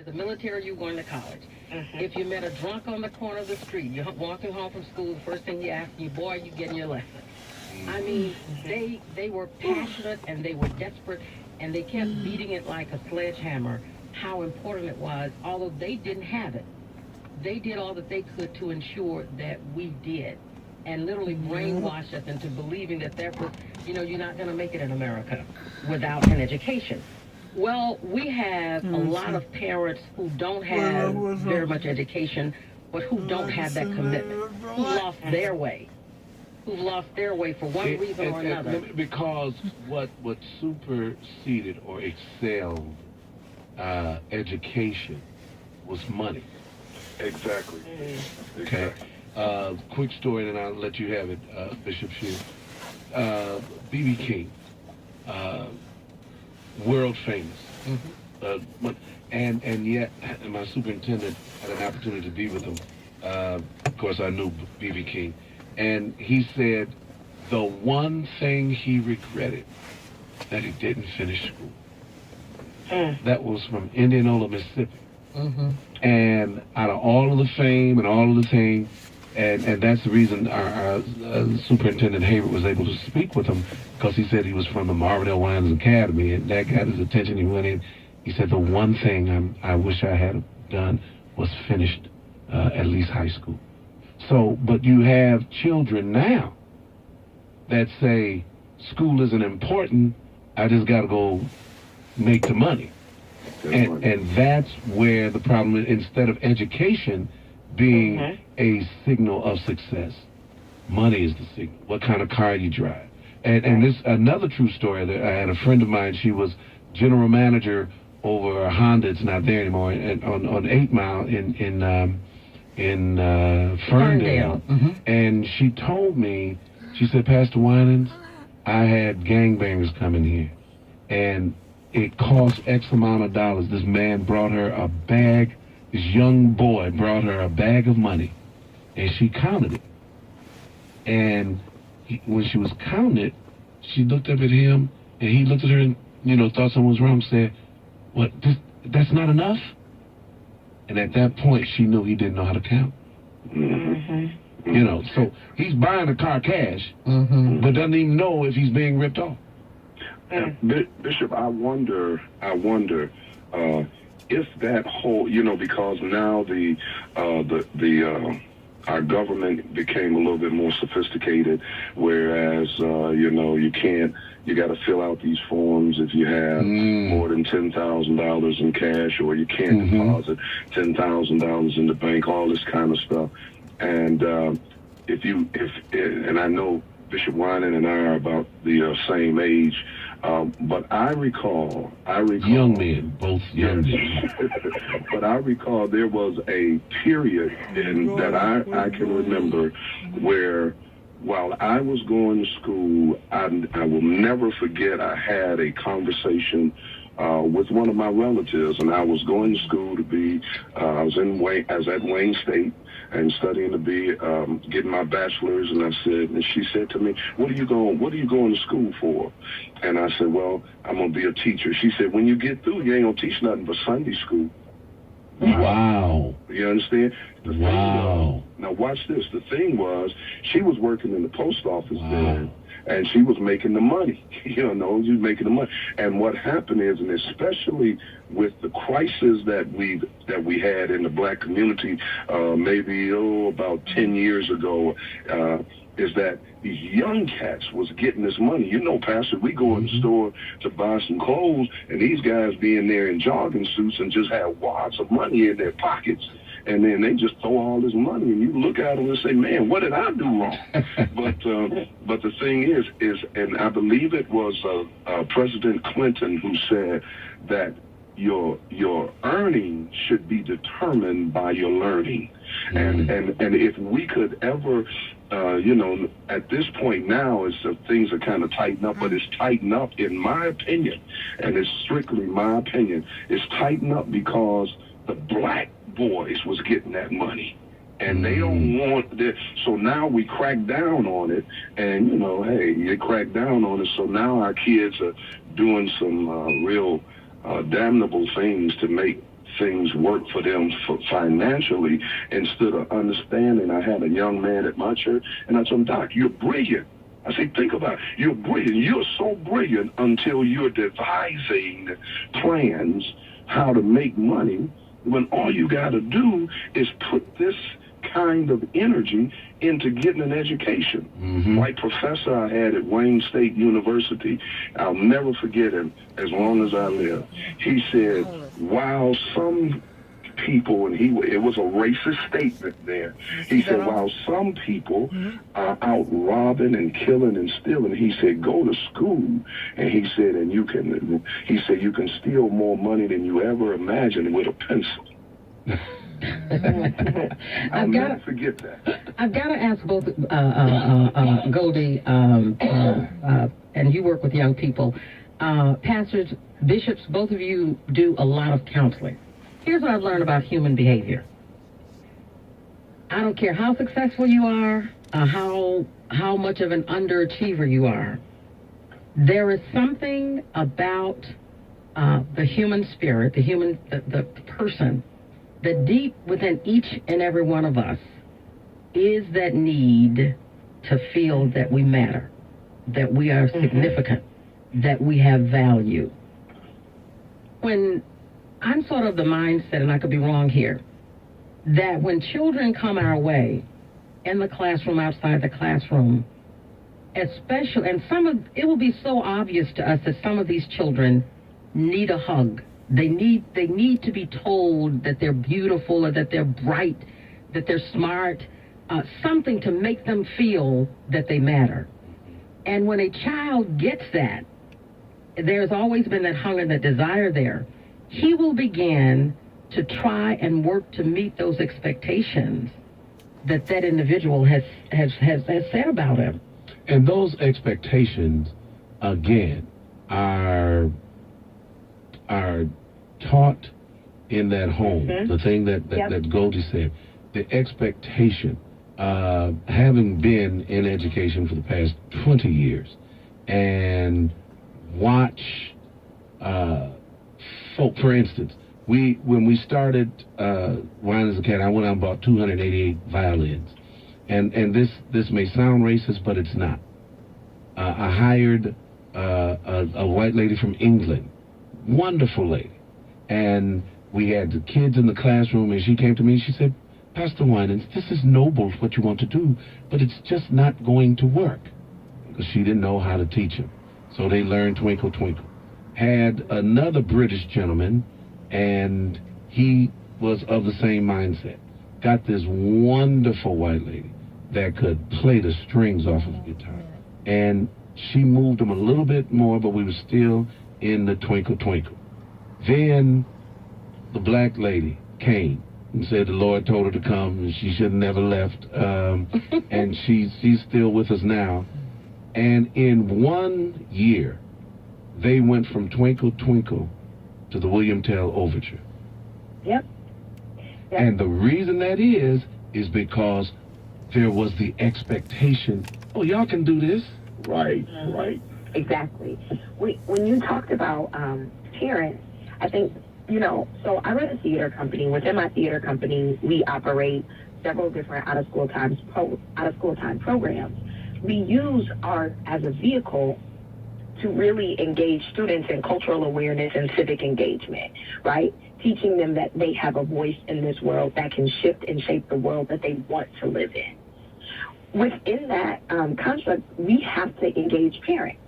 The military, you going to college. If you met a drunk on the corner of the street, you're walking home from school, the first thing you ask you, boy, you getting your lesson. I mean, they were passionate and they were desperate and they kept beating it like a sledgehammer how important it was, although they didn't have it. They did all that they could to ensure that we did and literally brainwash us into believing that there was, you're not going to make it in America without an education. Well, we have a lot of parents who don't have very much education, but who don't have that commitment, who lost their way, for one reason or another. Because what superseded or excelled education was money. Exactly. Okay. Quick story, and I'll let you have it, Bishop Shield. B.B. King. World famous. And yet, my superintendent had an opportunity to be with him. Of course, I knew B.B. King. And he said the one thing he regretted, that he didn't finish school. That was from Indianola, Mississippi. And out of all of the fame and all of the things, and that's the reason our Superintendent Hayward was able to speak with him, because he said he was from the Marvin Winans Academy, and that got his attention. He went in. He said the one thing I wish I had done was finished at least high school. So, but you have children now that say school isn't important. I just got to go make the money. And that's where the problem is. Instead of education being a signal of success, money is the signal. What kind of car you drive. And this another true story that I had a friend of mine. She was general manager over a Honda. It's not there anymore. And on 8 Mile in Ferndale. And she told me, she said, Pastor Winans, I had gangbangers coming here, and it cost X amount of dollars. This man brought her a bag. This young boy brought her a bag of money, and she counted it. And when she was counting it, she looked up at him, and he looked at her and, thought something was wrong, said, "What, that's not enough?" And at that point, she knew he didn't know how to count. So he's buying a car cash, but doesn't even know if he's being ripped off. Bishop, I wonder if that whole, because now our government became a little bit more sophisticated, whereas you got to fill out these forms if you have more than $10,000 in cash, or you can't deposit $10,000 in the bank, all this kind of stuff. And and I know Bishop Winan and I are about the same age, but I recall young men, both young men. But I recall there was a period that I can remember where, while I was going to school, I will never forget, I had a conversation with one of my relatives, and I was going to school to be, I was at Wayne State and studying to be, getting my bachelor's, and she said to me, what are you going to school for? And I said, well, I'm going to be a teacher. She said, when you get through, you ain't going to teach nothing but Sunday school. Wow. You understand? Wow. Now watch this. The thing was, she was working in the post office then, and she was making the money. She was making the money. And what happened is, and especially with the crisis that we had in the black community, maybe about 10 years ago, is that these young cats was getting this money. Pastor, we go in the store to buy some clothes, and these guys be in there in jogging suits and just have wads of money in their pockets. And then they just throw all this money, and you look at them and say, man, what did I do wrong? But the thing is, and I believe it was President Clinton who said that your earning should be determined by your learning. And if we could ever, at this point now, things are kind of tightened up, but it's tightened up, in my opinion, and it's strictly my opinion, it's tightened up because the black boys was getting that money. And they don't want this. So now we crack down on it. And, they crack down on it. So now our kids are doing some real damnable things to make things work for them financially instead of understanding. I had a young man at my church, and I told him, Doc, you're brilliant. I say, think about it. You're brilliant. You're so brilliant until you're devising plans how to make money when all you got to do is put this kind of energy into getting an education. Mm-hmm. Like professor I had at Wayne State University, I'll never forget him as long as I live. He said, while some people, and it was a racist statement there. He said, while some people are out robbing and killing and stealing, he said, go to school. And he said, you can steal more money than you ever imagined with a pencil. I'll never forget that. I've got to ask both Goldie, and you work with young people, pastors, bishops, both of you do a lot of counseling. Here's what I've learned about human behavior. I don't care how successful you are, how much of an underachiever you are. There is something about the human spirit, the person, that deep within each and every one of us is that need to feel that we matter, that we are significant, that we have value. When I'm sort of the mindset, and I could be wrong here, that when children come our way, in the classroom, outside the classroom, especially, and it will be so obvious to us that some of these children need a hug. They need to be told that they're beautiful, or that they're bright, that they're smart, something to make them feel that they matter. And when a child gets that, there's always been that hunger, that desire there. He will begin to try and work to meet those expectations that individual has said about him. And those expectations, again, are taught in that home. The thing that Goldie said, the expectation, having been in education for the past 20 years and watch for instance, when we started Winans Academy, I went out and bought 288 violins, and this may sound racist, but it's not. I hired a white lady from England, wonderful lady, and we had the kids in the classroom, and she came to me and she said, Pastor Winans, this is noble what you want to do, but it's just not going to work, because she didn't know how to teach them. So they learned Twinkle Twinkle. Had another British gentleman, and he was of the same mindset. Got this wonderful white lady that could play the strings off of the guitar. And she moved him a little bit more, but we were still in the Twinkle Twinkle. Then the black lady came and said the Lord told her to come, and she should have never left. And she's still with us now. And in 1 year, they went from Twinkle Twinkle to the William Tell Overture. Yep. And the reason that is because there was the expectation, oh, y'all can do this. Right. Exactly. When you talked about parents, I think, so I run a theater company. Within my theater company, we operate several different out-of-school time programs. We use art as a vehicle to really engage students in cultural awareness and civic engagement, right? Teaching them that they have a voice in this world that can shift and shape the world that they want to live in. Within that construct, we have to engage parents.